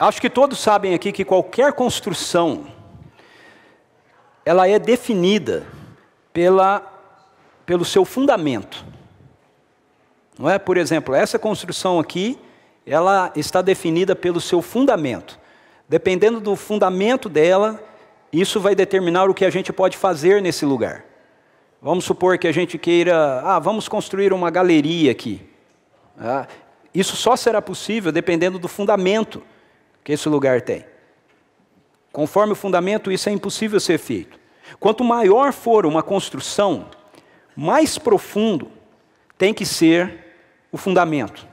Acho que todos sabem aqui que qualquer construção, ela é definida pelo seu fundamento. Não é? Por exemplo, essa construção aqui, ela está definida pelo seu fundamento. Dependendo do fundamento dela, isso vai determinar o que a gente pode fazer nesse lugar. Vamos supor que a gente queira, vamos construir uma galeria aqui. Isso só será possível dependendo do fundamento que esse lugar tem. Conforme o fundamento, isso é impossível ser feito. Quanto maior for uma construção, mais profundo tem que ser o fundamento.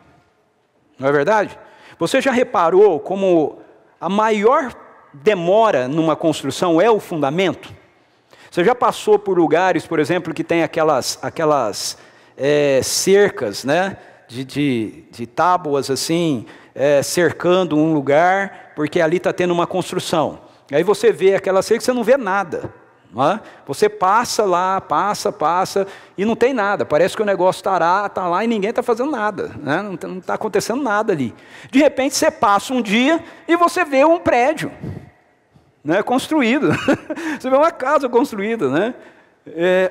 Não é verdade? Você já reparou como a maior demora numa construção é o fundamento? Você já passou por lugares, por exemplo, que tem aquelas cercas, né, de tábuas assim, cercando um lugar, porque ali está tendo uma construção. Aí você vê aquela cerca e você não vê nada. Não é? Você passa lá, passa, e não tem nada. Parece que o negócio está lá e ninguém está fazendo nada. Né? Não está acontecendo nada ali. De repente você passa um dia e você vê um prédio, né, construído. Você vê uma casa construída. Né?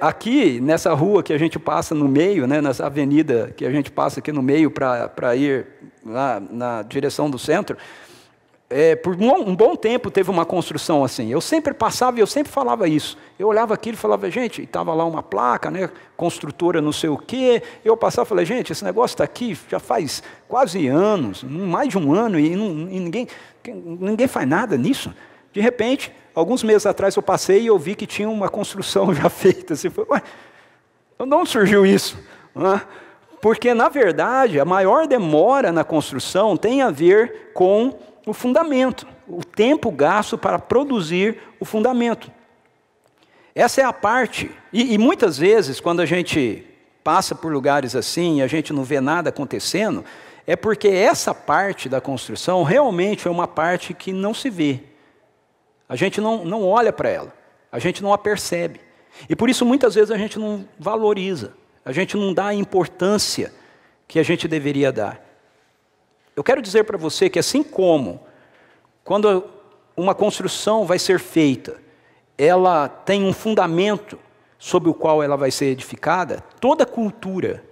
Aqui, nessa rua que a gente passa no meio, né, nessa avenida que a gente passa aqui no meio para ir lá na direção do centro, por um bom tempo teve uma construção assim. Eu sempre passava e eu sempre falava isso. Eu olhava aquilo e falava, gente, estava lá uma placa, né, construtora não sei o quê. Eu passava e falei, gente, esse negócio está aqui já faz quase anos, mais de um ano, e ninguém faz nada nisso. De repente, alguns meses atrás eu passei e eu vi que tinha uma construção já feita. Assim, ué, de onde surgiu isso? Porque, na verdade, a maior demora na construção tem a ver com o fundamento, o tempo gasto para produzir o fundamento. Essa é a parte, e muitas vezes, quando a gente passa por lugares assim e a gente não vê nada acontecendo, é porque essa parte da construção realmente é uma parte que não se vê. A gente não olha para ela, a gente não a percebe. E por isso muitas vezes a gente não valoriza, a gente não dá a importância que a gente deveria dar. Eu quero dizer para você que assim como quando uma construção vai ser feita, ela tem um fundamento sobre o qual ela vai ser edificada, toda cultura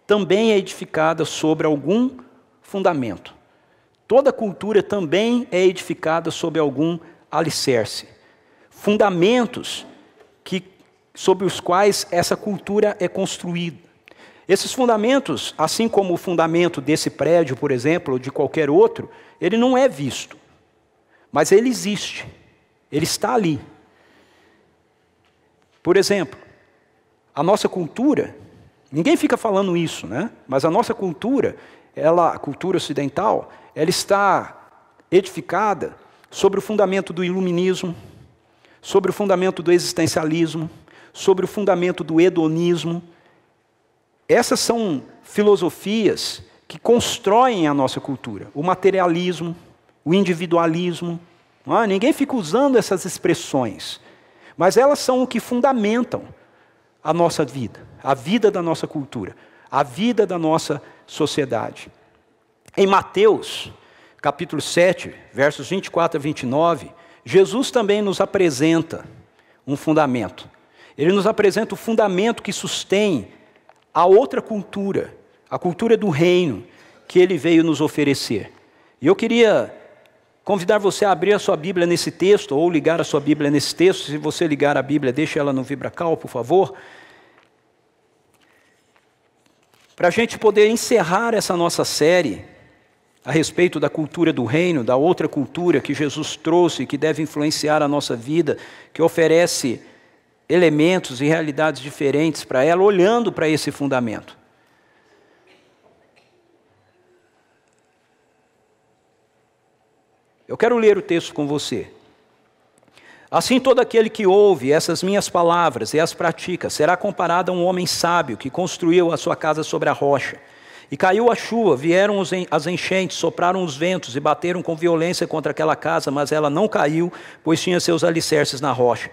também é edificada sobre algum fundamento. Toda cultura também é edificada sobre algum alicerce. Fundamentos sobre os quais essa cultura é construída. Esses fundamentos, assim como o fundamento desse prédio, por exemplo, ou de qualquer outro, ele não é visto, mas ele existe, ele está ali. Por exemplo, a nossa cultura, ninguém fica falando isso, né? Mas a nossa cultura, a cultura ocidental, ela está edificada sobre o fundamento do iluminismo, sobre o fundamento do existencialismo, sobre o fundamento do hedonismo. Essas são filosofias que constroem a nossa cultura. O materialismo, o individualismo. Ninguém fica usando essas expressões, mas elas são o que fundamentam a nossa vida, a vida da nossa cultura, a vida da nossa sociedade. Em Mateus, capítulo 7, versos 24 a 29, Jesus também nos apresenta um fundamento. Ele nos apresenta o fundamento que sustém a outra cultura, a cultura do reino que ele veio nos oferecer. E eu queria convidar você a abrir a sua Bíblia nesse texto, ou ligar a sua Bíblia nesse texto. Se você ligar a Bíblia, deixe ela no VibraCal, por favor. Para a gente poder encerrar essa nossa série a respeito da cultura do reino, da outra cultura que Jesus trouxe, que deve influenciar a nossa vida, que oferece elementos e realidades diferentes para ela, olhando para esse fundamento. Eu quero ler o texto com você. Assim todo aquele que ouve essas minhas palavras e as pratica, será comparado a um homem sábio que construiu a sua casa sobre a rocha. E caiu a chuva, vieram as enchentes, sopraram os ventos e bateram com violência contra aquela casa, mas ela não caiu, pois tinha seus alicerces na rocha.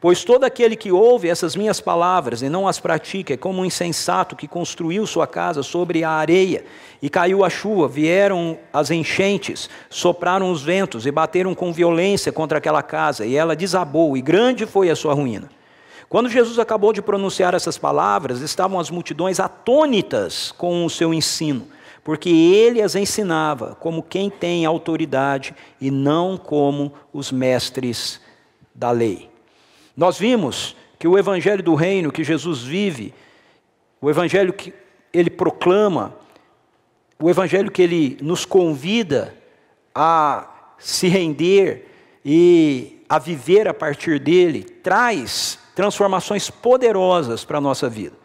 Pois todo aquele que ouve essas minhas palavras e não as pratica é como um insensato que construiu sua casa sobre a areia, e caiu a chuva, vieram as enchentes, sopraram os ventos e bateram com violência contra aquela casa, e ela desabou, e grande foi a sua ruína. Quando Jesus acabou de pronunciar essas palavras, estavam as multidões atônitas com o seu ensino, porque ele as ensinava como quem tem autoridade e não como os mestres da lei. Nós vimos que o evangelho do reino que Jesus vive, o evangelho que ele proclama, o evangelho que ele nos convida a se render e a viver a partir dele, traz transformações poderosas para a nossa vida.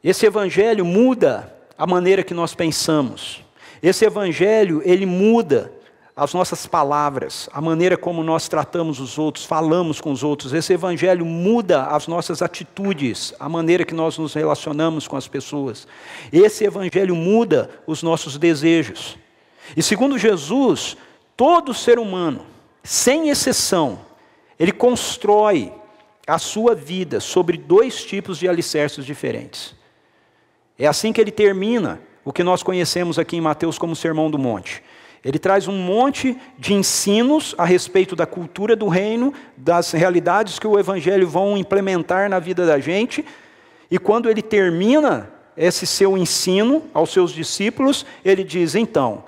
Esse evangelho muda a maneira que nós pensamos. Esse evangelho, ele muda as nossas palavras, a maneira como nós tratamos os outros, falamos com os outros. Esse evangelho muda as nossas atitudes, a maneira que nós nos relacionamos com as pessoas. Esse evangelho muda os nossos desejos. E segundo Jesus, todo ser humano, sem exceção, ele constrói a sua vida sobre 2 tipos de alicerces diferentes. É assim que ele termina o que nós conhecemos aqui em Mateus como Sermão do Monte. Ele traz um monte de ensinos a respeito da cultura do reino, das realidades que o evangelho vão implementar na vida da gente, e quando ele termina esse seu ensino aos seus discípulos, ele diz, então,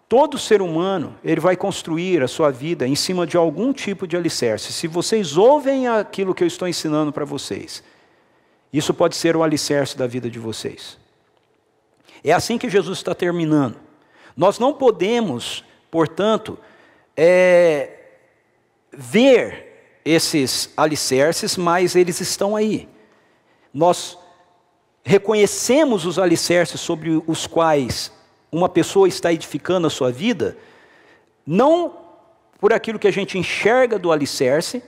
todo ser humano, ele vai construir a sua vida em cima de algum tipo de alicerce. Se vocês ouvem aquilo que eu estou ensinando para vocês, isso pode ser o alicerce da vida de vocês. É assim que Jesus está terminando. Nós não podemos, portanto, ver esses alicerces, mas eles estão aí. Nós reconhecemos os alicerces sobre os quais uma pessoa está edificando a sua vida, não por aquilo que a gente enxerga do alicerce,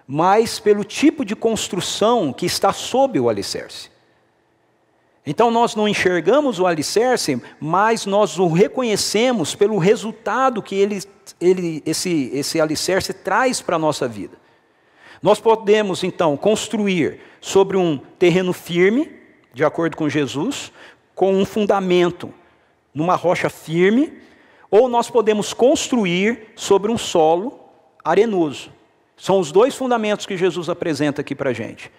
mas pelo tipo de construção que está sob o alicerce. Então nós não enxergamos o alicerce, mas nós o reconhecemos pelo resultado que esse alicerce traz para a nossa vida. Nós podemos então construir sobre um terreno firme, de acordo com Jesus, com um fundamento numa rocha firme, ou nós podemos construir sobre um solo arenoso. São os 2 fundamentos que Jesus apresenta aqui para a gente.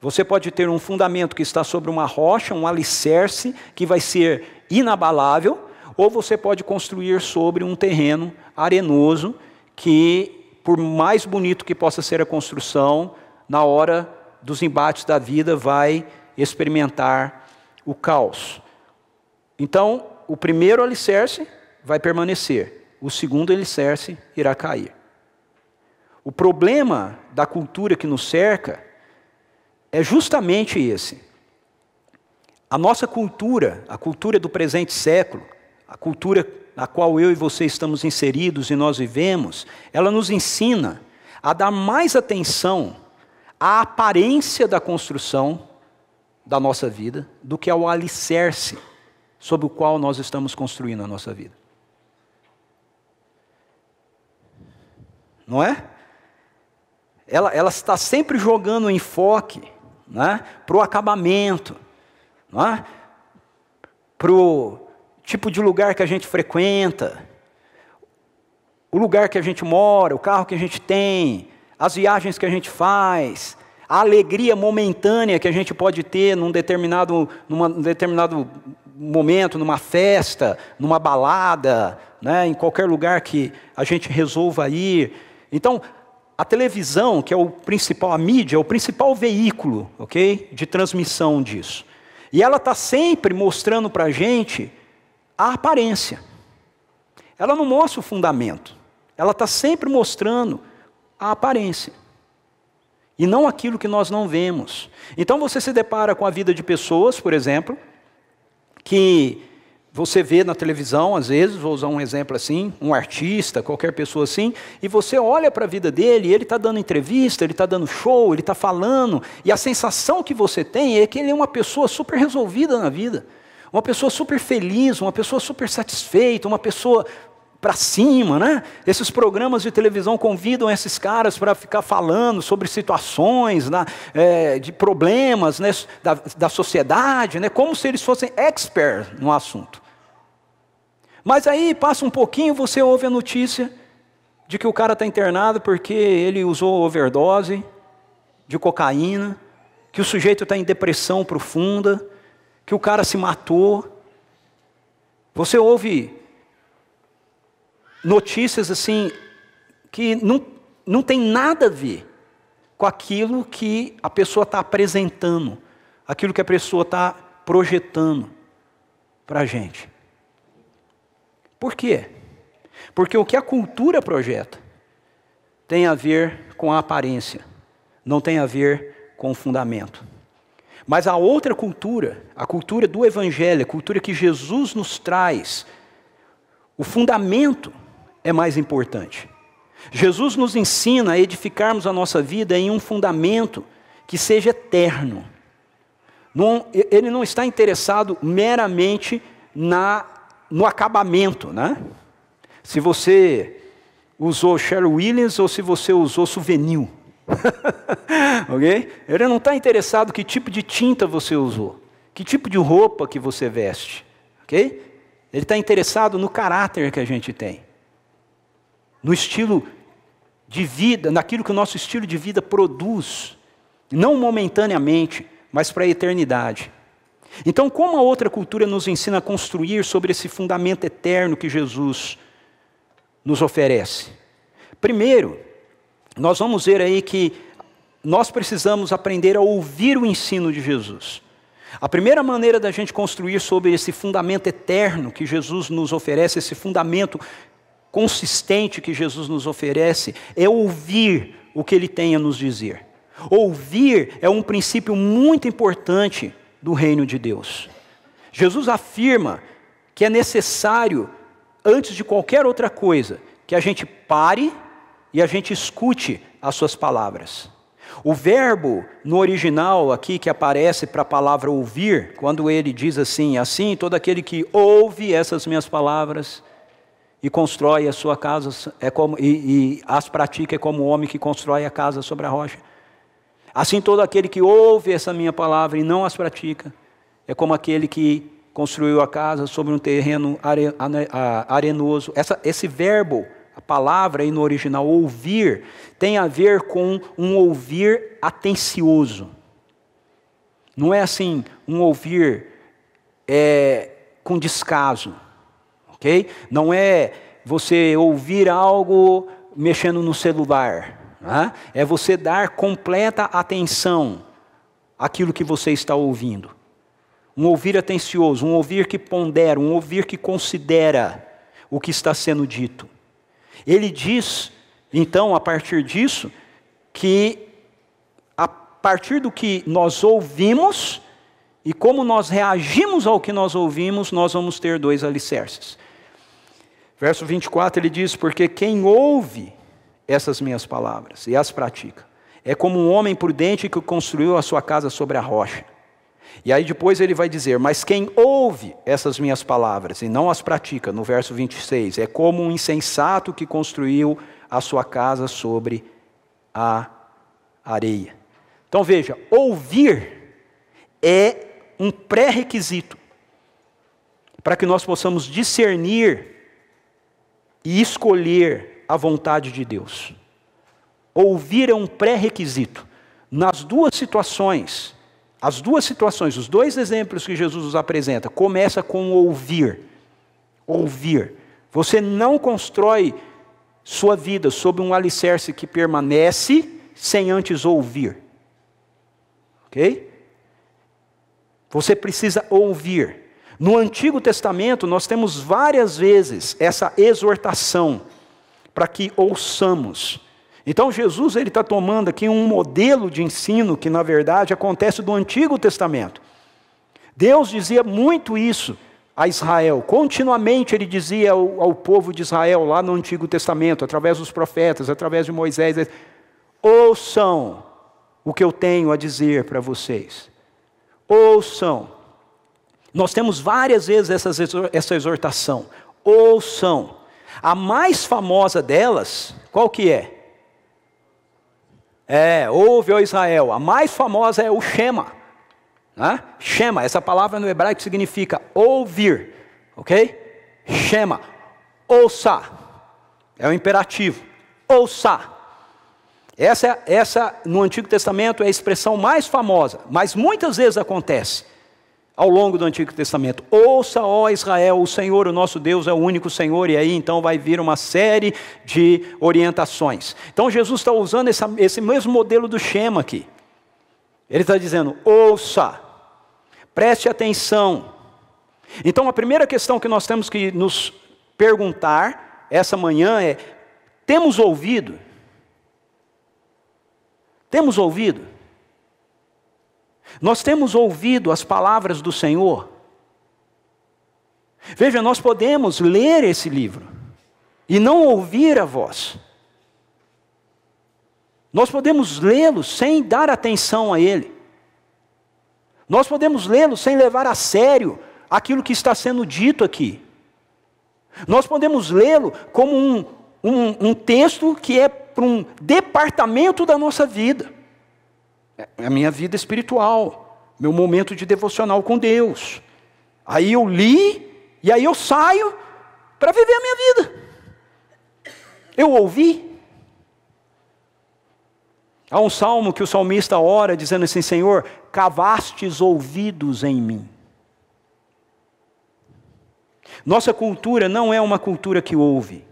Você pode ter um fundamento que está sobre uma rocha, um alicerce que vai ser inabalável, ou você pode construir sobre um terreno arenoso que, por mais bonito que possa ser a construção, na hora dos embates da vida vai experimentar o caos. Então, o primeiro alicerce vai permanecer, o segundo alicerce irá cair. O problema da cultura que nos cerca é justamente esse. A nossa cultura, a cultura do presente século, a cultura na qual eu e você estamos inseridos e nós vivemos, ela nos ensina a dar mais atenção à aparência da construção da nossa vida do que ao alicerce sobre o qual nós estamos construindo a nossa vida. Não é? Ela está sempre jogando enfoque, para o acabamento, para o tipo de lugar que a gente frequenta, o lugar que a gente mora, o carro que a gente tem, as viagens que a gente faz, a alegria momentânea que a gente pode ter num determinado momento, numa festa, numa balada, em qualquer lugar que a gente resolva ir. Então, a televisão, que é a mídia, é o principal veículo, de transmissão disso. E ela está sempre mostrando para a gente a aparência. Ela não mostra o fundamento. Ela está sempre mostrando a aparência. E não aquilo que nós não vemos. Então você se depara com a vida de pessoas, por exemplo, que você vê na televisão, às vezes, vou usar um exemplo assim, um artista, qualquer pessoa assim, e você olha para a vida dele, e ele está dando entrevista, ele está dando show, ele está falando, e a sensação que você tem é que ele é uma pessoa super resolvida na vida, uma pessoa super feliz, uma pessoa super satisfeita, uma pessoa para cima, né? Esses programas de televisão convidam esses caras para ficar falando sobre situações, né, de problemas, né, da sociedade, né, como se eles fossem experts no assunto. Mas aí passa um pouquinho, você ouve a notícia de que o cara está internado porque ele usou overdose de cocaína, que o sujeito está em depressão profunda, que o cara se matou. Você ouve notícias assim, que não tem nada a ver com aquilo que a pessoa está apresentando, aquilo que a pessoa está projetando para a gente. Por quê? Porque o que a cultura projeta tem a ver com a aparência, não tem a ver com o fundamento. Mas a outra cultura, a cultura do Evangelho, a cultura que Jesus nos traz, o fundamento é mais importante. Jesus nos ensina a edificarmos a nossa vida em um fundamento que seja eterno. Ele não está interessado meramente no acabamento, né? Se você usou Sherwin Williams ou se você usou Souvenir. Okay? Ele não está interessado que tipo de tinta você usou, que tipo de roupa que você veste. Okay? Ele está interessado no caráter que a gente tem, no estilo de vida, naquilo que o nosso estilo de vida produz, não momentaneamente, mas para a eternidade. Então, como a outra cultura nos ensina a construir sobre esse fundamento eterno que Jesus nos oferece? Primeiro, nós vamos ver aí que nós precisamos aprender a ouvir o ensino de Jesus. A primeira maneira da gente construir sobre esse fundamento eterno que Jesus nos oferece, esse fundamento consistente que Jesus nos oferece, é ouvir o que Ele tem a nos dizer. Ouvir é um princípio muito importante do reino de Deus. Jesus afirma que é necessário, antes de qualquer outra coisa, que a gente pare e a gente escute as suas palavras. O verbo no original aqui que aparece para a palavra ouvir, quando ele diz assim, todo aquele que ouve essas minhas palavras e constrói a sua casa, e as pratica é como o homem que constrói a casa sobre a rocha. Assim todo aquele que ouve essa minha palavra e não as pratica, é como aquele que construiu a casa sobre um terreno arenoso. Esse verbo, a palavra aí no original, ouvir, tem a ver com um ouvir atencioso. Não é assim, um ouvir com descaso, ok? Não é você ouvir algo mexendo no celular, né? É você dar completa atenção àquilo que você está ouvindo. Um ouvir atencioso, um ouvir que pondera, um ouvir que considera o que está sendo dito. Ele diz, então, a partir disso, que a partir do que nós ouvimos e como nós reagimos ao que nós ouvimos, nós vamos ter dois alicerces. Verso 24, ele diz, porque quem ouve essas minhas palavras e as pratica, é como um homem prudente que construiu a sua casa sobre a rocha. E aí depois ele vai dizer, mas quem ouve essas minhas palavras e não as pratica, no verso 26, é como um insensato que construiu a sua casa sobre a areia. Então veja, ouvir é um pré-requisito para que nós possamos discernir e escolher a vontade de Deus. Ouvir é um pré-requisito. Nas duas situações, os dois exemplos que Jesus nos apresenta, começa com ouvir. Ouvir. Você não constrói sua vida sob um alicerce que permanece sem antes ouvir. Ok? Você precisa ouvir. No Antigo Testamento, nós temos várias vezes essa exortação para que ouçamos. Então Jesus está tomando aqui um modelo de ensino que na verdade acontece do Antigo Testamento. Deus dizia muito isso a Israel, continuamente ele dizia ao povo de Israel lá no Antigo Testamento, através dos profetas, através de Moisés, ouçam o que eu tenho a dizer para vocês. Ouçam. Nós temos várias vezes essa exortação, ouçam. A mais famosa delas, qual que é? Ouve, ó Israel. A mais famosa é o Shema. Né? Shema, essa palavra no hebraico significa ouvir. Ok? Shema. Ouça. É o imperativo. Ouça. Essa no Antigo Testamento é a expressão mais famosa, mas muitas vezes acontece ao longo do Antigo Testamento. Ouça, ó Israel, o Senhor, o nosso Deus, é o único Senhor, e aí então vai vir uma série de orientações. Então Jesus está usando esse mesmo modelo do Shema aqui. Ele está dizendo, ouça, preste atenção. Então a primeira questão que nós temos que nos perguntar essa manhã é, temos ouvido? Temos ouvido? Nós temos ouvido as palavras do Senhor? Veja, nós podemos ler esse livro e não ouvir a voz. Nós podemos lê-lo sem dar atenção a ele. Nós podemos lê-lo sem levar a sério aquilo que está sendo dito aqui. Nós podemos lê-lo como um texto que é para um departamento da nossa vida. É a minha vida espiritual, meu momento de devocional com Deus. Aí eu li, e aí eu saio para viver a minha vida. Eu ouvi. Há um salmo que o salmista ora dizendo assim, Senhor, cavastes ouvidos em mim. Nossa cultura não é uma cultura que ouve.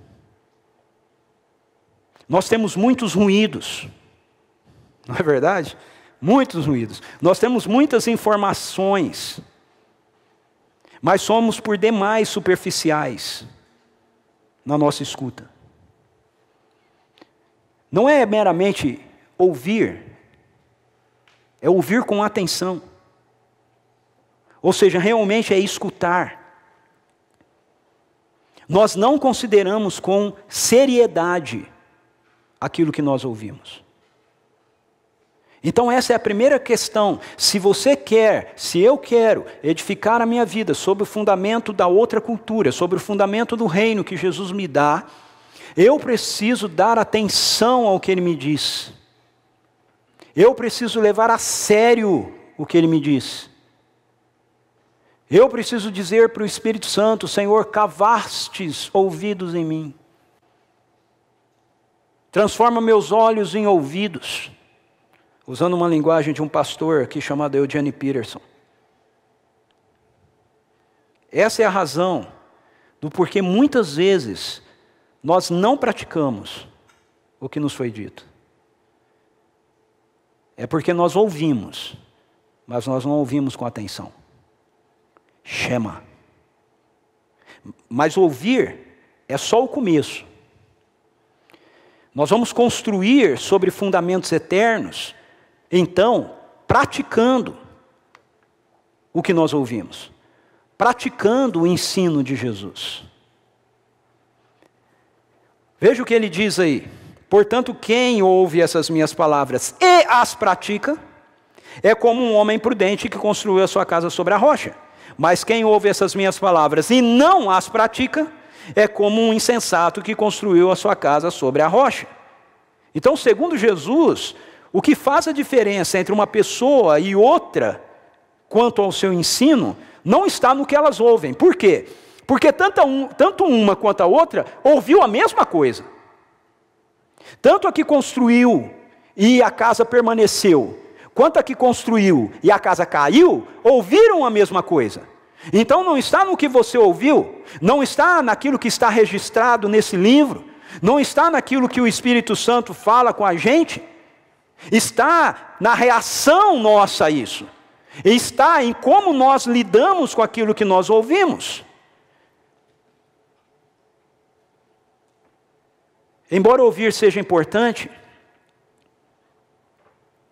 Nós temos muitos ruídos, não é verdade? Muitos ruídos. Nós temos muitas informações, mas somos por demais superficiais na nossa escuta. Não é meramente ouvir, é ouvir com atenção. Ou seja, realmente é escutar. Nós não consideramos com seriedade aquilo que nós ouvimos. Então essa é a primeira questão. Se você quer, se eu quero edificar a minha vida sobre o fundamento da outra cultura, sobre o fundamento do reino que Jesus me dá, eu preciso dar atenção ao que Ele me diz. Eu preciso levar a sério o que Ele me diz. Eu preciso dizer para o Espírito Santo, Senhor, cavastes ouvidos em mim. Transforma meus olhos em ouvidos. Usando uma linguagem de um pastor aqui chamado Eugene Peterson. Essa é a razão do porquê muitas vezes nós não praticamos o que nos foi dito. É porque nós ouvimos, mas nós não ouvimos com atenção. Shema. Mas ouvir é só o começo. Nós vamos construir sobre fundamentos eternos, então, praticando o que nós ouvimos. Praticando o ensino de Jesus. Veja o que ele diz aí. Portanto, quem ouve essas minhas palavras e as pratica, é como um homem prudente que construiu a sua casa sobre a rocha. Mas quem ouve essas minhas palavras e não as pratica, é como um insensato que construiu a sua casa sobre a rocha. Então, segundo Jesus, o que faz a diferença entre uma pessoa e outra, quanto ao seu ensino, não está no que elas ouvem. Por quê? Porque tanto uma quanto a outra ouviu a mesma coisa. Tanto a que construiu e a casa permaneceu, quanto a que construiu e a casa caiu, ouviram a mesma coisa. Então não está no que você ouviu, não está naquilo que está registrado nesse livro, não está naquilo que o Espírito Santo fala com a gente, está na reação nossa a isso, está em como nós lidamos com aquilo que nós ouvimos. Embora ouvir seja importante,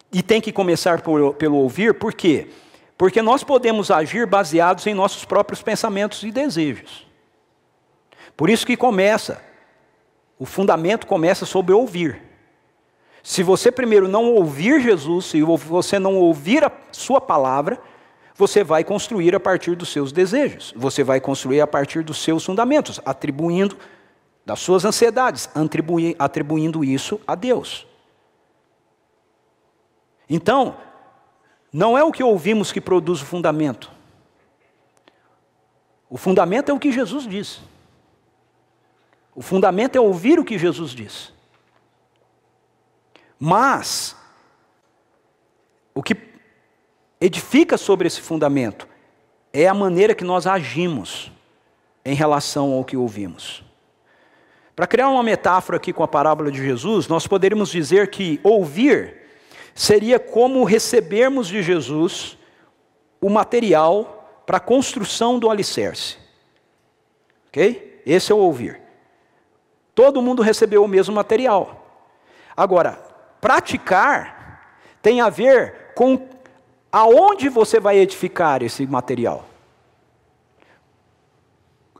e tem que começar pelo ouvir, por quê? Porque nós podemos agir baseados em nossos próprios pensamentos e desejos. Por isso que o fundamento começa sobre ouvir. Se você primeiro não ouvir Jesus, se você não ouvir a sua palavra, você vai construir a partir dos seus desejos. Você vai construir a partir dos seus fundamentos, atribuindo das suas ansiedades, atribuindo isso a Deus. Então, não é o que ouvimos que produz o fundamento. O fundamento é o que Jesus diz. O fundamento é ouvir o que Jesus diz. Mas, o que edifica sobre esse fundamento é a maneira que nós agimos em relação ao que ouvimos. Para criar uma metáfora aqui com a parábola de Jesus, nós poderíamos dizer que ouvir seria como recebermos de Jesus o material para a construção do alicerce. Ok? Esse é o ouvir. Todo mundo recebeu o mesmo material. Agora, praticar tem a ver com aonde você vai edificar esse material.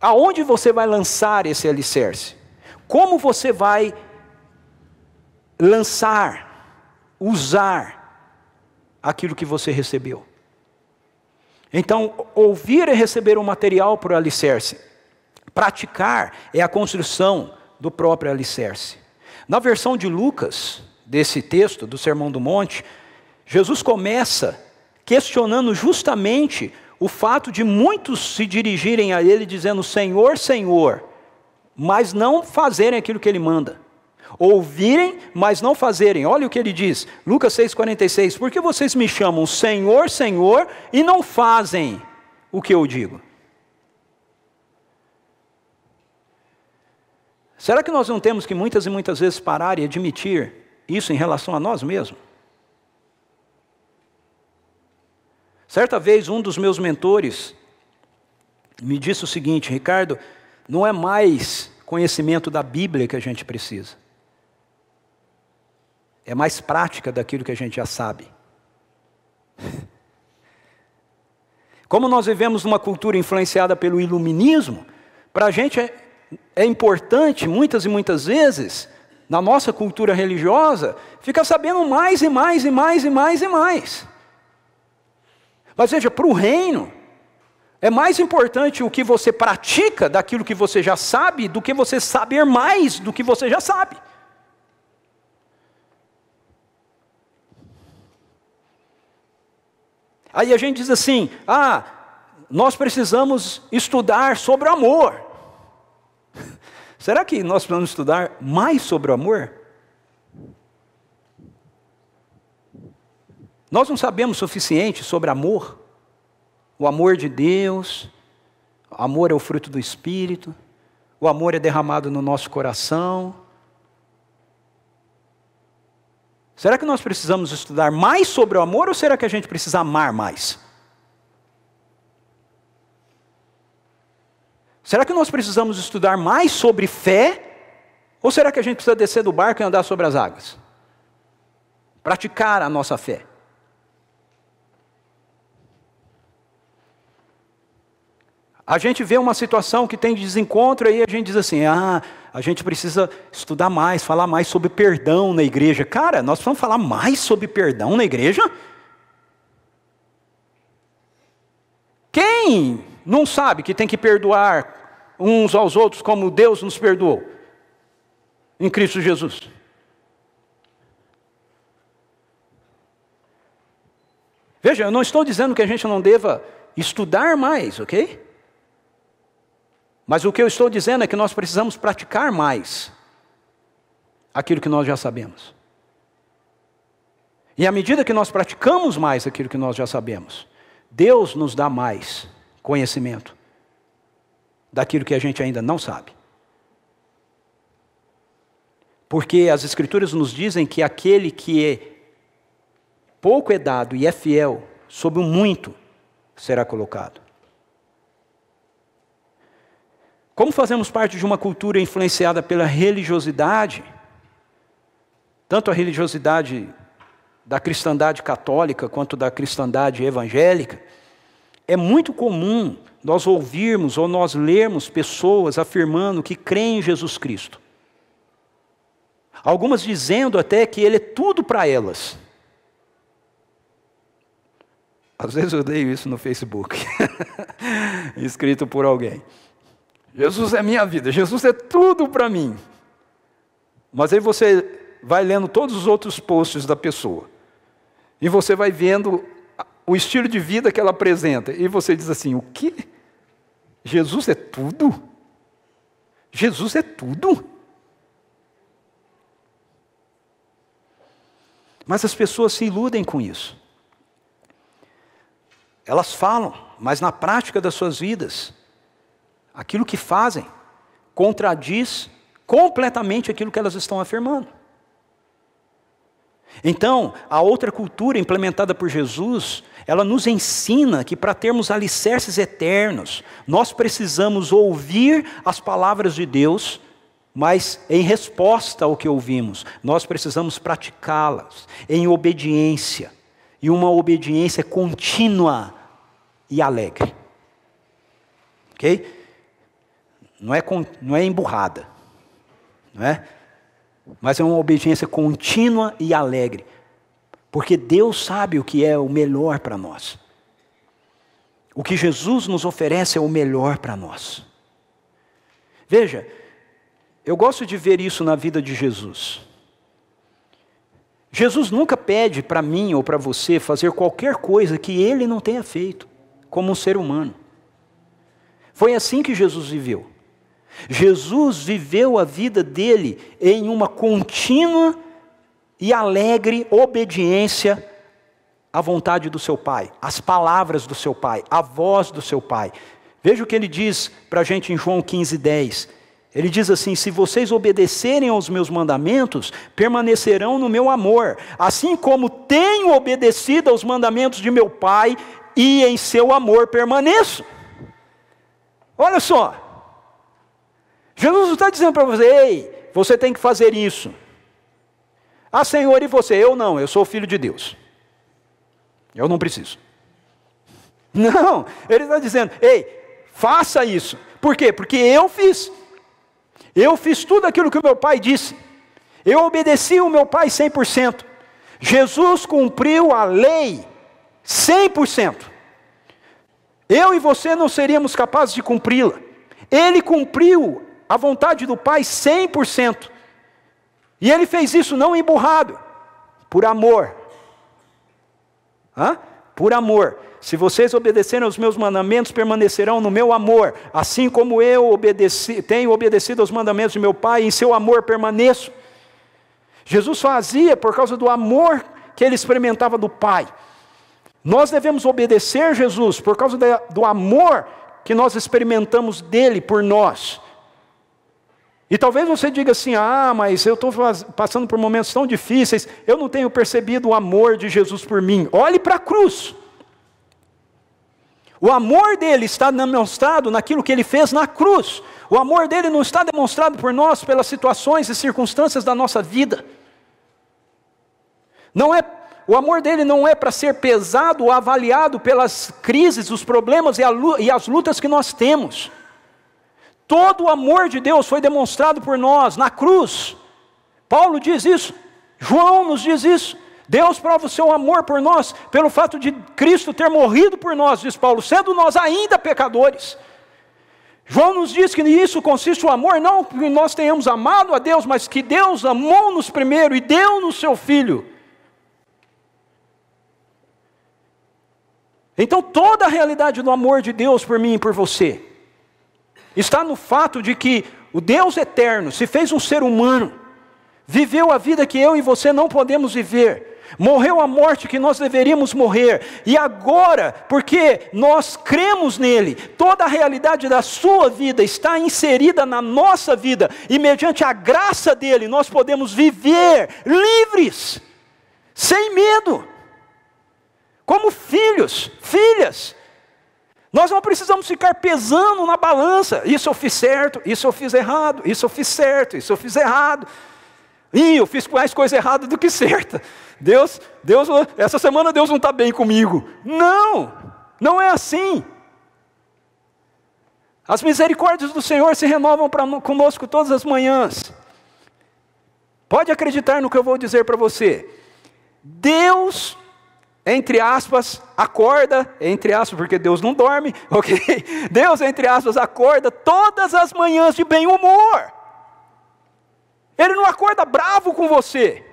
Aonde você vai lançar esse alicerce? Como você vai lançar, usar aquilo que você recebeu? Então, ouvir é receber o material para o alicerce. Praticar é a construção do próprio alicerce. Na versão de Lucas, desse texto, do Sermão do Monte, Jesus começa questionando justamente o fato de muitos se dirigirem a ele dizendo: Senhor, Senhor, mas não fazerem aquilo que ele manda. Ouvirem, mas não fazerem. Olha o que ele diz, Lucas 6,46. Por que vocês me chamam Senhor, Senhor, e não fazem o que eu digo? Será que nós não temos que muitas e muitas vezes parar e admitir isso em relação a nós mesmos? Certa vez um dos meus mentores me disse o seguinte: Ricardo, não é mais conhecimento da Bíblia que a gente precisa. É mais prática daquilo que a gente já sabe. Como nós vivemos numa cultura influenciada pelo iluminismo, para a gente é importante, muitas e muitas vezes, na nossa cultura religiosa, ficar sabendo mais e mais e mais e mais e mais. Mas veja, para o reino, é mais importante o que você pratica daquilo que você já sabe, do que você saber mais do que você já sabe. Aí a gente diz assim: nós precisamos estudar sobre o amor. Será que nós precisamos estudar mais sobre o amor? Nós não sabemos o suficiente sobre amor. O amor de Deus, o amor é o fruto do Espírito, o amor é derramado no nosso coração. Será que nós precisamos estudar mais sobre o amor ou será que a gente precisa amar mais? Será que nós precisamos estudar mais sobre fé ou será que a gente precisa descer do barco e andar sobre as águas? Praticar a nossa fé. A gente vê uma situação que tem desencontro e a gente diz assim: a gente precisa estudar mais, falar mais sobre perdão na igreja. Cara, nós precisamos falar mais sobre perdão na igreja? Quem não sabe que tem que perdoar uns aos outros como Deus nos perdoou em Cristo Jesus? Veja, eu não estou dizendo que a gente não deva estudar mais, ok? Mas o que eu estou dizendo é que nós precisamos praticar mais aquilo que nós já sabemos. E à medida que nós praticamos mais aquilo que nós já sabemos, Deus nos dá mais conhecimento daquilo que a gente ainda não sabe. Porque as Escrituras nos dizem que aquele que pouco é dado e é fiel, sobre o muito será colocado. Como fazemos parte de uma cultura influenciada pela religiosidade, tanto a religiosidade da cristandade católica quanto da cristandade evangélica, é muito comum nós ouvirmos ou nós lermos pessoas afirmando que creem em Jesus Cristo. Algumas dizendo até que Ele é tudo para elas. Às vezes eu leio isso no Facebook, escrito por alguém. Jesus é minha vida, Jesus é tudo para mim. Mas aí você vai lendo todos os outros posts da pessoa. E você vai vendo o estilo de vida que ela apresenta. E você diz assim, o quê? Jesus é tudo? Jesus é tudo? Mas as pessoas se iludem com isso. Elas falam, mas na prática das suas vidas, aquilo que fazem contradiz completamente aquilo que elas estão afirmando. Então, a outra cultura implementada por Jesus, ela nos ensina que para termos alicerces eternos, nós precisamos ouvir as palavras de Deus, mas em resposta ao que ouvimos, nós precisamos praticá-las em obediência, e uma obediência contínua e alegre. Ok? Não é emburrada, não é? Mas é uma obediência contínua e alegre, porque Deus sabe o que é o melhor para nós. O que Jesus nos oferece é o melhor para nós. Veja, eu gosto de ver isso na vida de Jesus. Jesus nunca pede para mim ou para você fazer qualquer coisa que Ele não tenha feito, como um ser humano. Foi assim que Jesus viveu. Jesus viveu a vida dele em uma contínua e alegre obediência à vontade do seu Pai, às palavras do seu Pai, à voz do seu Pai. Veja o que ele diz para a gente em João 15:10. Ele diz assim, se vocês obedecerem aos meus mandamentos, permanecerão no meu amor, assim como tenho obedecido aos mandamentos de meu Pai, e em seu amor permaneço. Olha só, Jesus não está dizendo para você, ei, você tem que fazer isso. Ah, Senhor, e você? Eu não, eu sou filho de Deus. Eu não preciso. Não, Ele está dizendo, ei, faça isso. Por quê? Porque eu fiz. Eu fiz tudo aquilo que o meu Pai disse. Eu obedeci o meu Pai 100%. Jesus cumpriu a lei 100%. Eu e você não seríamos capazes de cumpri-la. Ele cumpriu a vontade do Pai 100%. E Ele fez isso não emburrado, por amor. Por amor. Se vocês obedecerem aos meus mandamentos, permanecerão no meu amor. Assim como eu tenho obedecido aos mandamentos de meu Pai, em seu amor permaneço. Jesus fazia por causa do amor que Ele experimentava do Pai. Nós devemos obedecer Jesus por causa do amor que nós experimentamos dele por nós. E talvez você diga assim, mas eu estou passando por momentos tão difíceis, eu não tenho percebido o amor de Jesus por mim. Olhe para a cruz. O amor dele está demonstrado naquilo que ele fez na cruz. O amor dele não está demonstrado por nós pelas situações e circunstâncias da nossa vida. O amor dele não é para ser pesado ou avaliado pelas crises, os problemas e as lutas que nós temos. Todo o amor de Deus foi demonstrado por nós na cruz. Paulo diz isso, João nos diz isso. Deus prova o seu amor por nós, pelo fato de Cristo ter morrido por nós, diz Paulo, sendo nós ainda pecadores. João nos diz que nisso consiste o amor, não que nós tenhamos amado a Deus, mas que Deus amou-nos primeiro e deu-nos seu Filho. Então toda a realidade do amor de Deus por mim e por você está no fato de que o Deus eterno se fez um ser humano, viveu a vida que eu e você não podemos viver, morreu a morte que nós deveríamos morrer, e agora, porque nós cremos nele, toda a realidade da sua vida está inserida na nossa vida, e mediante a graça dele nós podemos viver livres, sem medo, como filhos, filhas. Nós não precisamos ficar pesando na balança, isso eu fiz certo, isso eu fiz errado, isso eu fiz certo, isso eu fiz errado. Eu fiz mais coisa errada do que certa. Deus, essa semana Deus não está bem comigo. Não é assim. As misericórdias do Senhor se renovam conosco todas as manhãs. Pode acreditar no que eu vou dizer para você. Deus entre aspas, acorda, entre aspas, porque Deus não dorme, ok? Deus, entre aspas, acorda todas as manhãs de bem humor. Ele não acorda bravo com você,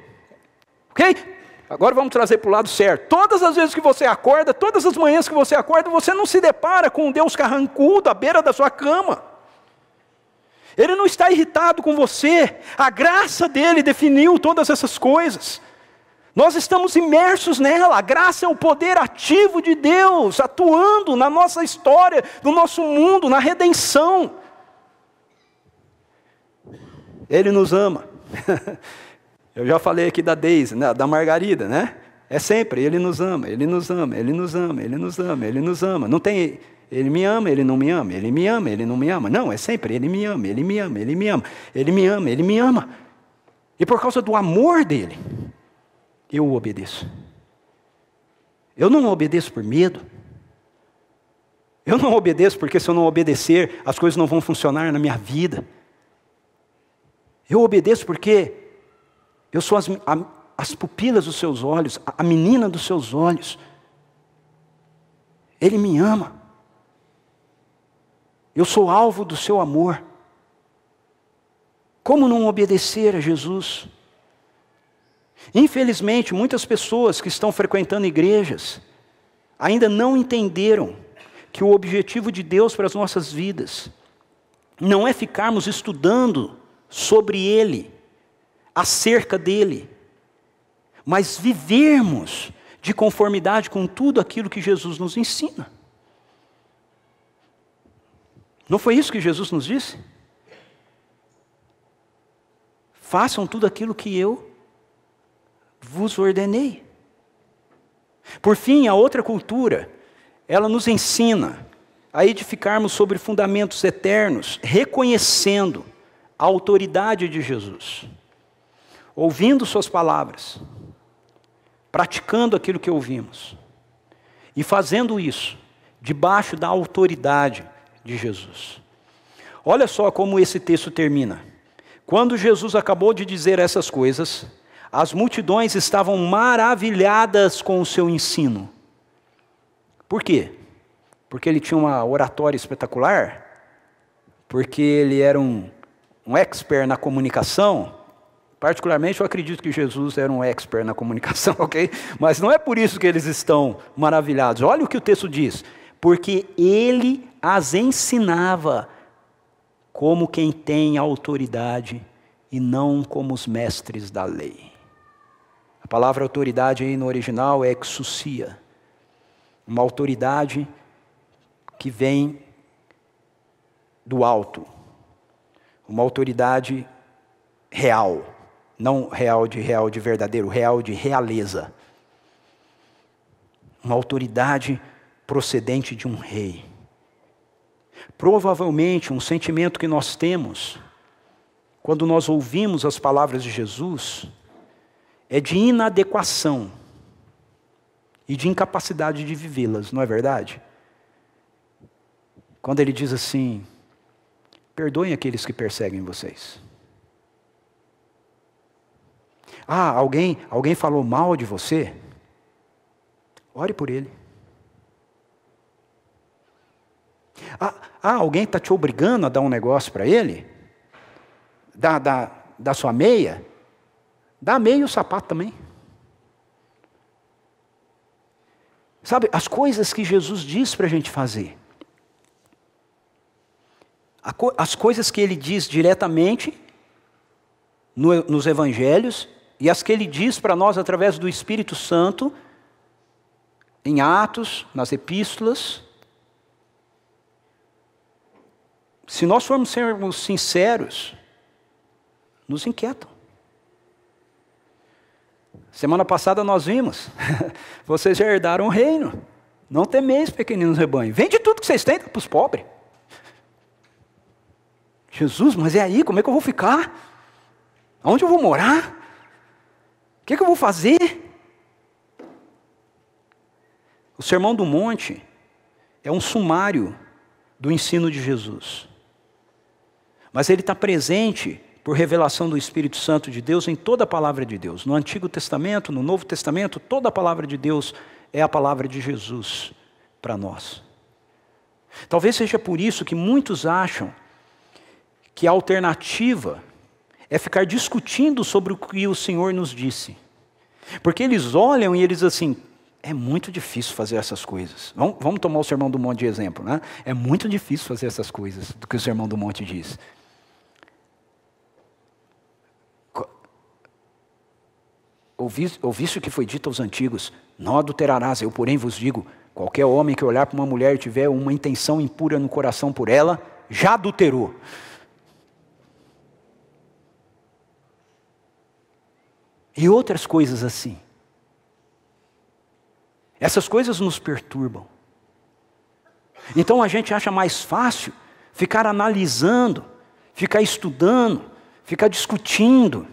ok? Agora vamos trazer para o lado certo. Todas as vezes que você acorda, todas as manhãs que você acorda, você não se depara com um Deus carrancudo à beira da sua cama. Ele não está irritado com você. A graça dele definiu todas essas coisas. Nós estamos imersos nela. A graça é o poder ativo de Deus, atuando na nossa história, no nosso mundo, na redenção. Ele nos ama. Eu já falei aqui da Deise, da Margarida, né? É sempre, Ele nos ama, Ele nos ama, Ele nos ama, Ele nos ama, Ele nos ama. Não tem, Ele me ama, Ele não me ama, Ele me ama, Ele não me ama. Não, é sempre, Ele me ama, Ele me ama, Ele me ama, Ele me ama, Ele me ama. E por causa do amor dEle, eu o obedeço. Eu não obedeço por medo. Eu não obedeço porque se eu não obedecer, as coisas não vão funcionar na minha vida. Eu obedeço porque eu sou as pupilas dos seus olhos, a menina dos seus olhos. Ele me ama. Eu sou alvo do seu amor. Como não obedecer a Jesus? Infelizmente, muitas pessoas que estão frequentando igrejas ainda não entenderam que o objetivo de Deus para as nossas vidas não é ficarmos estudando sobre Ele, acerca dele, mas vivermos de conformidade com tudo aquilo que Jesus nos ensina. Não foi isso que Jesus nos disse? Façam tudo aquilo que eu vos ordenei. Por fim, a outra cultura, ela nos ensina a edificarmos sobre fundamentos eternos, reconhecendo a autoridade de Jesus, ouvindo suas palavras, praticando aquilo que ouvimos, e fazendo isso debaixo da autoridade de Jesus. Olha só como esse texto termina. Quando Jesus acabou de dizer essas coisas, as multidões estavam maravilhadas com o seu ensino. Por quê? Porque ele tinha uma oratória espetacular? Porque ele era um expert na comunicação? Particularmente eu acredito que Jesus era um expert na comunicação, ok? Mas não é por isso que eles estão maravilhados. Olha o que o texto diz. Porque ele as ensinava como quem tem autoridade e não como os mestres da lei. A palavra autoridade aí no original é exousia. Uma autoridade que vem do alto. Uma autoridade real. Não real de verdadeiro, real de realeza. Uma autoridade procedente de um rei. Provavelmente um sentimento que nós temos quando nós ouvimos as palavras de Jesus é de inadequação e de incapacidade de vivê-las, não é verdade? Quando ele diz assim: perdoem aqueles que perseguem vocês. Ah, alguém falou mal de você? Ore por ele. Alguém está te obrigando a dar um negócio para ele? Dá sua meia? Dá a meia e o sapato também. Sabe, as coisas que Jesus diz para a gente fazer. As coisas que ele diz diretamente nos evangelhos e as que ele diz para nós através do Espírito Santo, em Atos, nas epístolas. Se nós sermos sinceros, nos inquietam. Semana passada nós vimos, vocês já herdaram o reino, não temeis pequeninos rebanhos, vende tudo que vocês têm para os pobres. Jesus, mas e aí, como é que eu vou ficar? Aonde eu vou morar? O que eu vou fazer? O Sermão do Monte é um sumário do ensino de Jesus. Mas ele está presente por revelação do Espírito Santo de Deus em toda a palavra de Deus. No Antigo Testamento, no Novo Testamento, toda a palavra de Deus é a palavra de Jesus para nós. Talvez seja por isso que muitos acham que a alternativa é ficar discutindo sobre o que o Senhor nos disse. Porque eles olham e eles assim, é muito difícil fazer essas coisas. Vamos tomar o Sermão do Monte de exemplo, né? É muito difícil fazer essas coisas do que o Sermão do Monte diz. Ouviste o que foi dito aos antigos, não adulterarás, eu porém vos digo, qualquer homem que olhar para uma mulher e tiver uma intenção impura no coração por ela, já adulterou. E outras coisas assim. Essas coisas nos perturbam. Então a gente acha mais fácil ficar analisando, ficar estudando, ficar discutindo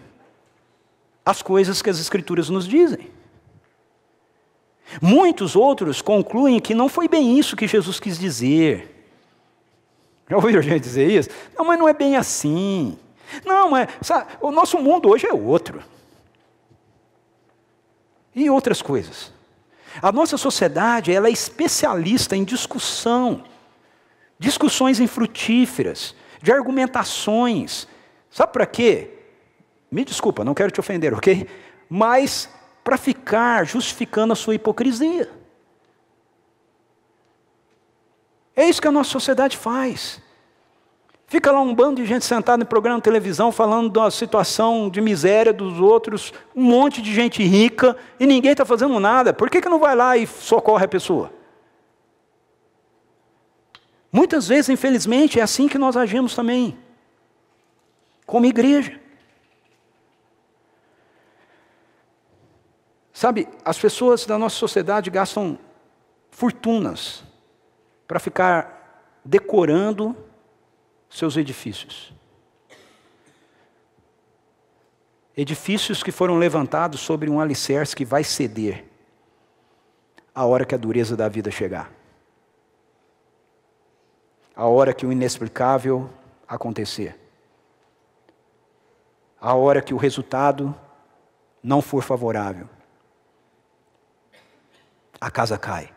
as coisas que as Escrituras nos dizem. Muitos outros concluem que não foi bem isso que Jesus quis dizer. Já ouviram gente dizer isso? Não, mas não é bem assim. Não, mas sabe, o nosso mundo hoje é outro. E outras coisas. A nossa sociedade, ela é especialista em discussão. Discussões infrutíferas, de argumentações. Sabe para quê? Me desculpa, não quero te ofender, ok? Mas para ficar justificando a sua hipocrisia. É isso que a nossa sociedade faz. Fica lá um bando de gente sentada em programa de televisão falando da situação de miséria dos outros, um monte de gente rica e ninguém está fazendo nada. Por que não vai lá e socorre a pessoa? Muitas vezes, infelizmente, é assim que nós agimos também, como igreja. Sabe, as pessoas da nossa sociedade gastam fortunas para ficar decorando seus edifícios. Edifícios que foram levantados sobre um alicerce que vai ceder a hora que a dureza da vida chegar. A hora que o inexplicável acontecer. A hora que o resultado não for favorável. A casa cai.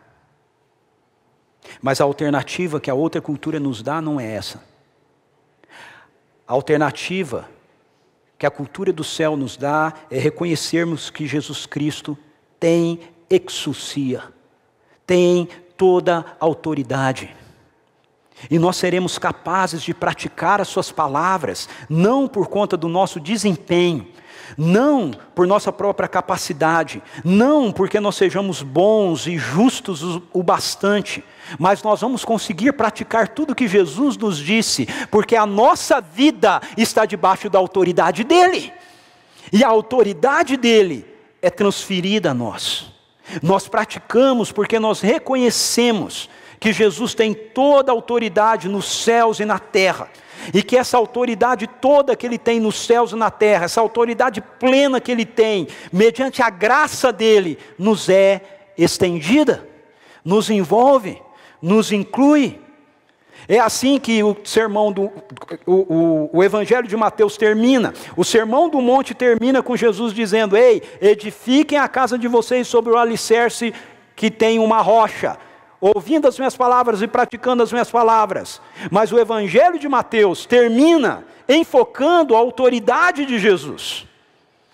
Mas a alternativa que a outra cultura nos dá não é essa. A alternativa que a cultura do céu nos dá é reconhecermos que Jesus Cristo tem exousia, tem toda a autoridade. E nós seremos capazes de praticar as suas palavras, não por conta do nosso desempenho, não por nossa própria capacidade, não porque nós sejamos bons e justos o bastante, mas nós vamos conseguir praticar tudo que Jesus nos disse, porque a nossa vida está debaixo da autoridade dEle, e a autoridade dEle é transferida a nós. Nós praticamos porque nós reconhecemos que Jesus tem toda a autoridade nos céus e na terra, e que essa autoridade toda que Ele tem nos céus e na terra, essa autoridade plena que Ele tem, mediante a graça dEle, nos é estendida, nos envolve, nos inclui. É assim que o sermão o Evangelho de Mateus termina. O Sermão do Monte termina com Jesus dizendo: ei, edifiquem a casa de vocês sobre o alicerce que tem uma rocha, ouvindo as minhas palavras e praticando as minhas palavras. Mas o Evangelho de Mateus termina enfocando a autoridade de Jesus,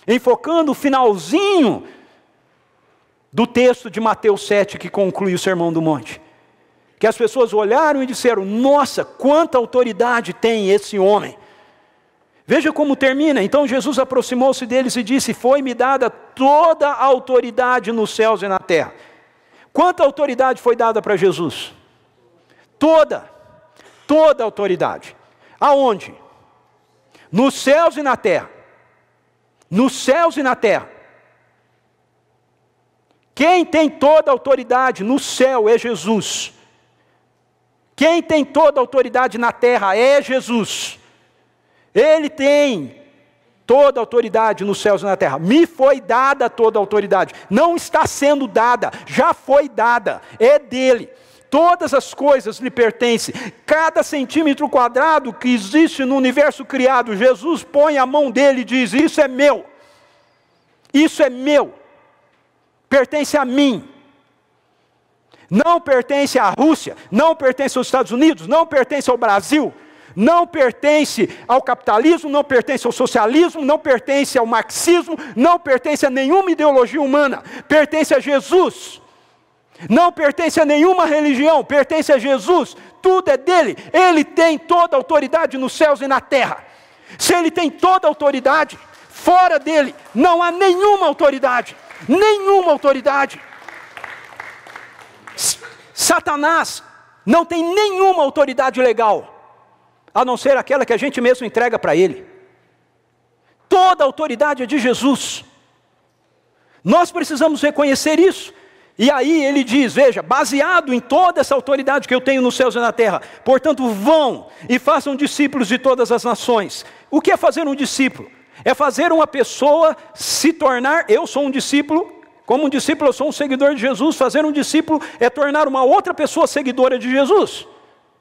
enfocando o finalzinho do texto de Mateus 7 que conclui o Sermão do Monte. Que as pessoas olharam e disseram: nossa, quanta autoridade tem esse homem. Veja como termina. Então Jesus aproximou-se deles e disse: foi-me dada toda a autoridade nos céus e na terra. Quanta autoridade foi dada para Jesus? Toda a autoridade. Aonde? Nos céus e na terra. Nos céus e na terra. Quem tem toda a autoridade no céu é Jesus. Quem tem toda a autoridade na terra é Jesus. Ele tem toda a autoridade nos céus e na terra. Me foi dada toda a autoridade. Não está sendo dada, já foi dada. É dele. Todas as coisas lhe pertencem. Cada centímetro quadrado que existe no universo criado, Jesus põe a mão dele e diz: isso é meu. Isso é meu. Pertence a mim. Não pertence à Rússia, não pertence aos Estados Unidos, não pertence ao Brasil, não pertence ao capitalismo, não pertence ao socialismo, não pertence ao marxismo, não pertence a nenhuma ideologia humana, pertence a Jesus. Não pertence a nenhuma religião, pertence a Jesus. Tudo é dele. Ele tem toda a autoridade nos céus e na terra. Se ele tem toda a autoridade, fora dele não há nenhuma autoridade. Nenhuma autoridade. Satanás não tem nenhuma autoridade legal, a não ser aquela que a gente mesmo entrega para ele. Toda a autoridade é de Jesus. Nós precisamos reconhecer isso. E aí ele diz, veja, baseado em toda essa autoridade que eu tenho nos céus e na terra, portanto vão e façam discípulos de todas as nações. O que é fazer um discípulo? É fazer uma pessoa se tornar, eu sou um discípulo, como um discípulo eu sou um seguidor de Jesus. Fazer um discípulo é tornar uma outra pessoa seguidora de Jesus.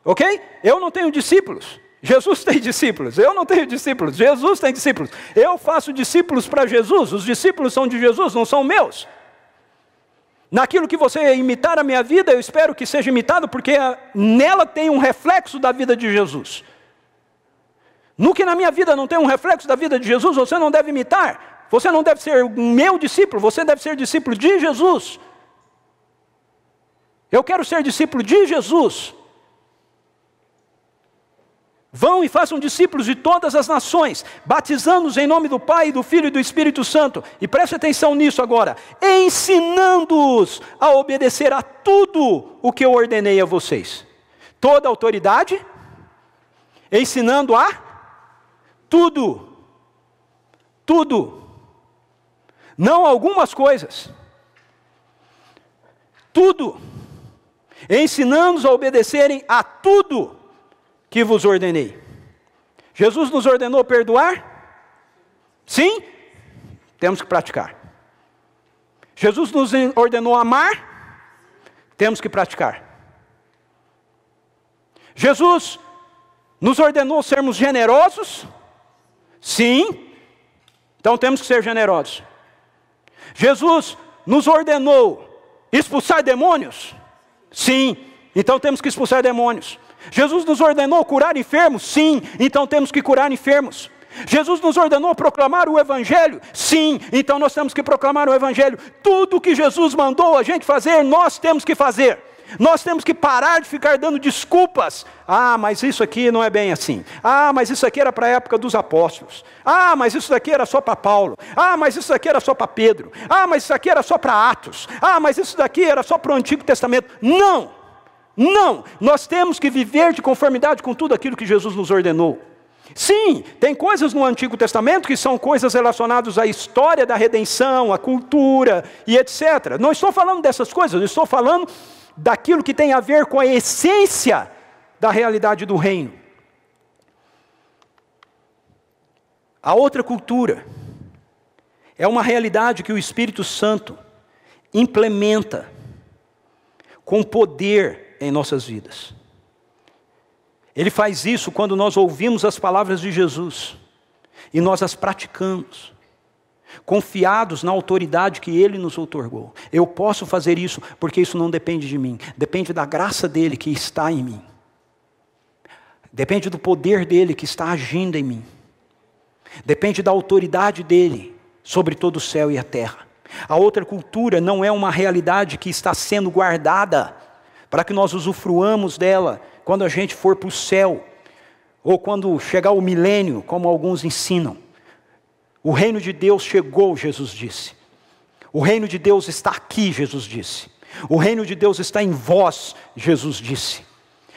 Ok? Eu não tenho discípulos. Jesus tem discípulos. Eu não tenho discípulos. Jesus tem discípulos. Eu faço discípulos para Jesus. Os discípulos são de Jesus, não são meus. Naquilo que você imitar a minha vida, eu espero que seja imitado, porque nela tem um reflexo da vida de Jesus. No que na minha vida não tem um reflexo da vida de Jesus, você não deve imitar. Você não deve ser meu discípulo, você deve ser discípulo de Jesus. Eu quero ser discípulo de Jesus. Vão e façam discípulos de todas as nações, batizando-os em nome do Pai, do Filho e do Espírito Santo. E preste atenção nisso agora. Ensinando-os a obedecer a tudo o que eu ordenei a vocês. Toda autoridade, ensinando a tudo. Tudo. Não algumas coisas. Tudo. Ensinando-os a obedecerem a tudo que vos ordenei. Jesus nos ordenou perdoar? Sim? Temos que praticar. Jesus nos ordenou amar? Temos que praticar. Jesus nos ordenou sermos generosos? Sim. Então temos que ser generosos. Jesus nos ordenou expulsar demônios? Sim. Então temos que expulsar demônios. Jesus nos ordenou curar enfermos? Sim, então temos que curar enfermos. Jesus nos ordenou proclamar o Evangelho? Sim, então nós temos que proclamar o Evangelho. Tudo que Jesus mandou a gente fazer, nós temos que fazer. Nós temos que parar de ficar dando desculpas. Ah, mas isso aqui não é bem assim. Ah, mas isso aqui era para a época dos apóstolos. Ah, mas isso daqui era só para Paulo. Ah, mas isso daqui era só para Pedro. Ah, mas isso aqui era só para Atos. Ah, mas isso daqui era só para o Antigo Testamento. Não! Não, nós temos que viver de conformidade com tudo aquilo que Jesus nos ordenou. Sim, tem coisas no Antigo Testamento que são coisas relacionadas à história da redenção, à cultura e etc. Não estou falando dessas coisas, eu estou falando daquilo que tem a ver com a essência da realidade do reino. A outra cultura é uma realidade que o Espírito Santo implementa com poder em nossas vidas. Ele faz isso quando nós ouvimos as palavras de Jesus e nós as praticamos, confiados na autoridade que Ele nos outorgou. Eu posso fazer isso porque isso não depende de mim, depende da graça dEle que está em mim, depende do poder dEle que está agindo em mim, depende da autoridade dEle sobre todo o céu e a terra. A outra cultura não é uma realidade que está sendo guardada para que nós usufruamos dela quando a gente for para o céu, ou quando chegar o milênio, como alguns ensinam. O reino de Deus chegou, Jesus disse. O reino de Deus está aqui, Jesus disse. O reino de Deus está em vós, Jesus disse.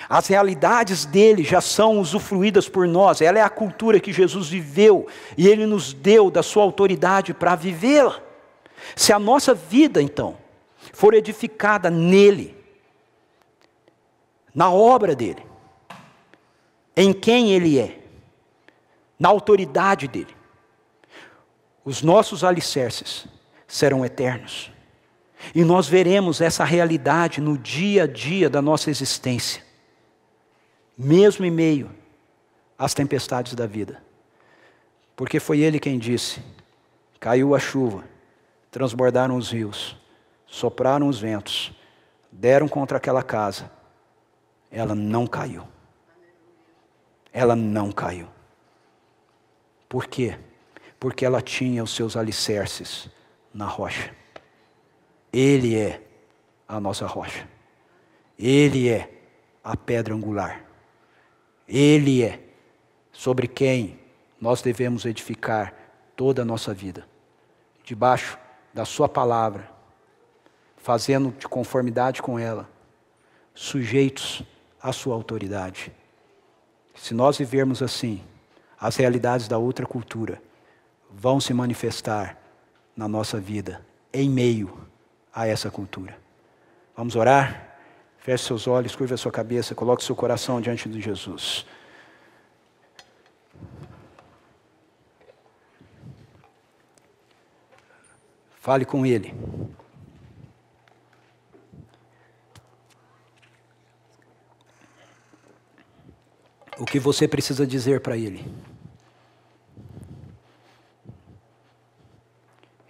As realidades dele já são usufruídas por nós. Ela é a cultura que Jesus viveu, e ele nos deu da sua autoridade para vivê-la. Se a nossa vida, então, for edificada nele, na obra dele, em quem ele é, na autoridade dele, os nossos alicerces serão eternos. E nós veremos essa realidade no dia a dia da nossa existência, mesmo em meio às tempestades da vida. Porque foi Ele quem disse: caiu a chuva, transbordaram os rios, sopraram os ventos, deram contra aquela casa, ela não caiu. Ela não caiu. Por quê? Porque ela tinha os seus alicerces na rocha. Ele é a nossa rocha. Ele é a pedra angular. Ele é sobre quem nós devemos edificar toda a nossa vida. Debaixo da sua palavra, fazendo de conformidade com ela, sujeitos à sua autoridade. Se nós vivermos assim, as realidades da outra cultura vão se manifestar na nossa vida, em meio a essa cultura. Vamos orar? Feche seus olhos, curva a sua cabeça, coloque seu coração diante de Jesus. Fale com Ele. O que você precisa dizer para Ele?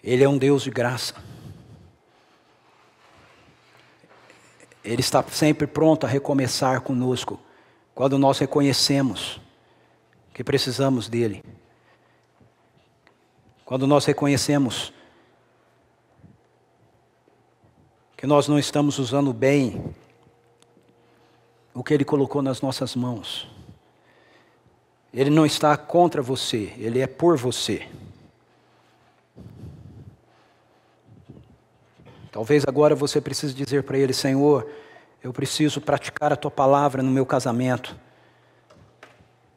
Ele é um Deus de graça. Ele está sempre pronto a recomeçar conosco, quando nós reconhecemos que precisamos dEle. Quando nós reconhecemos que nós não estamos usando bem o que Ele colocou nas nossas mãos. Ele não está contra você, Ele é por você. Talvez agora você precise dizer para Ele: Senhor, eu preciso praticar a Tua palavra no meu casamento.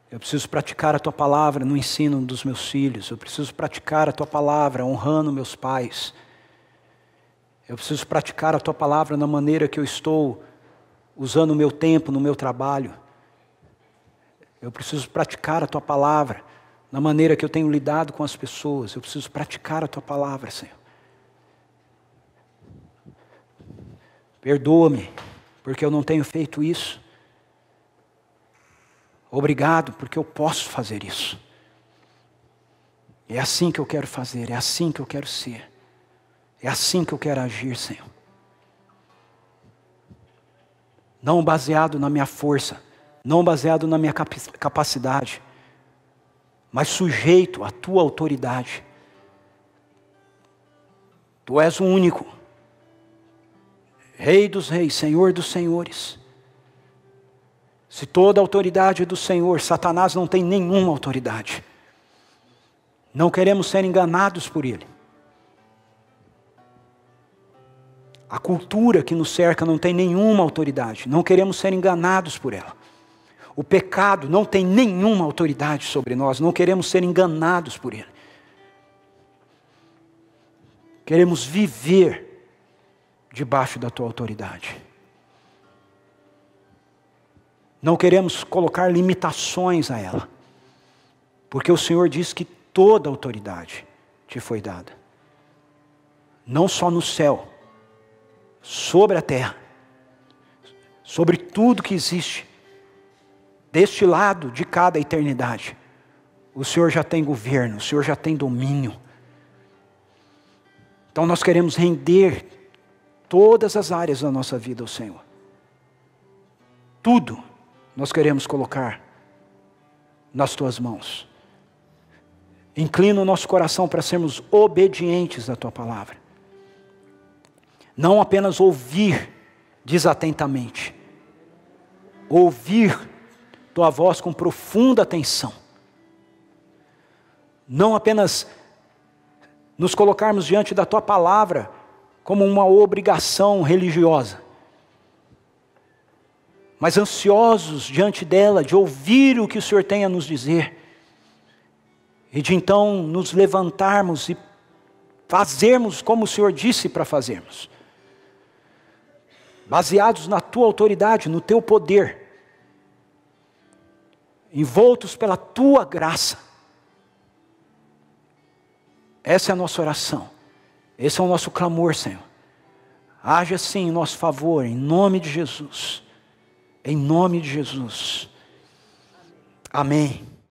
Eu preciso praticar a Tua palavra no ensino dos meus filhos. Eu preciso praticar a Tua palavra honrando meus pais. Eu preciso praticar a Tua palavra na maneira que eu estou usando o meu tempo no meu trabalho. Eu preciso praticar a Tua palavra na maneira que eu tenho lidado com as pessoas. Eu preciso praticar a Tua palavra, Senhor. Perdoa-me, porque eu não tenho feito isso. Obrigado, porque eu posso fazer isso. É assim que eu quero fazer, é assim que eu quero ser. É assim que eu quero agir, Senhor. Não baseado na minha força, não baseado na minha capacidade, mas sujeito à Tua autoridade. Tu és o único, Rei dos reis, Senhor dos senhores. Se toda a autoridade é do Senhor, Satanás não tem nenhuma autoridade. Não queremos ser enganados por ele. A cultura que nos cerca não tem nenhuma autoridade. Não queremos ser enganados por ela. O pecado não tem nenhuma autoridade sobre nós. Não queremos ser enganados por ele. Queremos viver debaixo da Tua autoridade. Não queremos colocar limitações a ela. Porque o Senhor diz que toda autoridade te foi dada. Não só no céu, sobre a terra, sobre tudo que existe, deste lado de cada eternidade. O Senhor já tem governo, o Senhor já tem domínio. Então nós queremos render todas as áreas da nossa vida ao Senhor. Tudo nós queremos colocar nas Tuas mãos. Inclina o nosso coração para sermos obedientes à Tua palavra. Não apenas ouvir desatentamente. Ouvir Tua voz com profunda atenção. Não apenas nos colocarmos diante da Tua palavra como uma obrigação religiosa, mas ansiosos diante dela, de ouvir o que o Senhor tem a nos dizer, e de então nos levantarmos e fazermos como o Senhor disse para fazermos, baseados na Tua autoridade, no Teu poder, envoltos pela Tua graça. Essa é a nossa oração, esse é o nosso clamor, Senhor. Haja sim em nosso favor, em nome de Jesus. Em nome de Jesus. Amém.